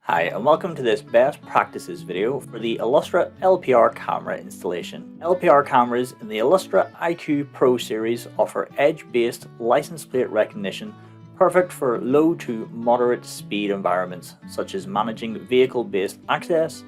Hi and welcome to this best practices video for the Illustra LPR camera installation. LPR cameras in the Illustra IQ Pro series offer edge-based license plate recognition perfect for low to moderate speed environments such as managing vehicle-based access,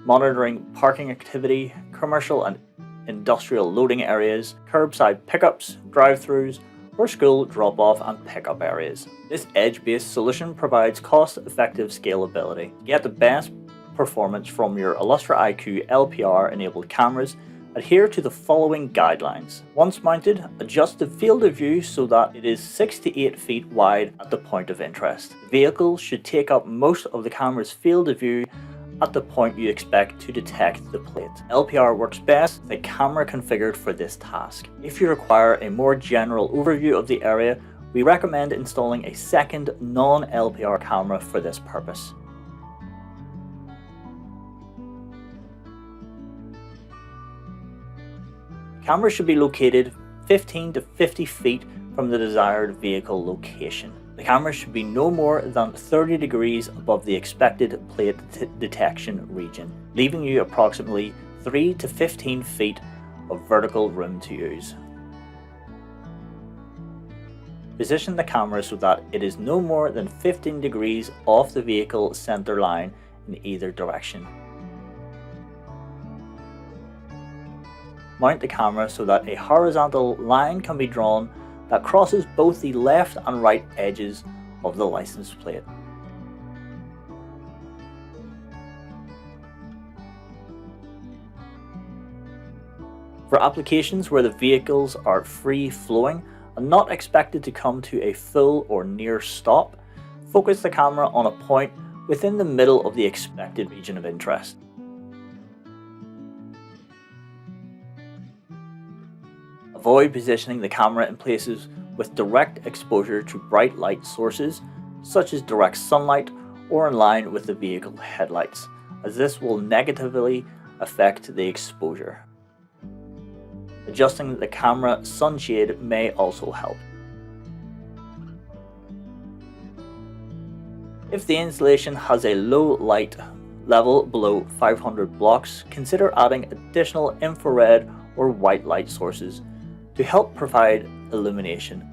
monitoring parking activity, commercial and industrial loading areas, curbside pickups, drive-thrus, or school drop-off and pickup areas. This edge-based solution provides cost-effective scalability. To get the best performance from your Illustra IQ LPR enabled cameras, adhere to the following guidelines. Once mounted, adjust the field of view so that it is 6 to 8 feet wide at the point of interest. The vehicle should take up most of the camera's field of view at the point you expect to detect the plate. LPR works best with a camera configured for this task. If you require a more general overview of the area, we recommend installing a second non-LPR camera for this purpose. The camera should be located 15 to 50 feet from the desired vehicle location. The camera should be no more than 30 degrees above the expected plate detection region, leaving you approximately 3 to 15 feet of vertical room to use. Position the camera so that it is no more than 15 degrees off the vehicle center line in either direction. Mount the camera so that a horizontal line can be drawn that crosses both the left and right edges of the license plate. For applications where the vehicles are free-flowing and not expected to come to a full or near stop, focus the camera on a point within the middle of the expected region of interest. Avoid positioning the camera in places with direct exposure to bright light sources, such as direct sunlight or in line with the vehicle headlights, as this will negatively affect the exposure. Adjusting the camera sunshade may also help. If the installation has a low light level below 500 blocks, consider adding additional infrared or white light sources to help provide illumination,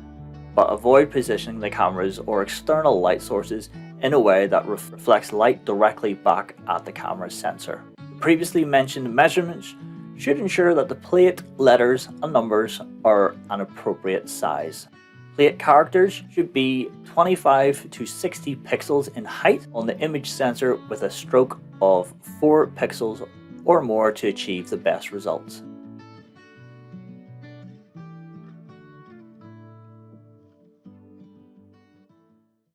but avoid positioning the cameras or external light sources in a way that reflects light directly back at the camera sensor. The previously mentioned measurements should ensure that the plate letters and numbers are an appropriate size. Plate characters should be 25 to 60 pixels in height on the image sensor with a stroke of 4 pixels or more to achieve the best results.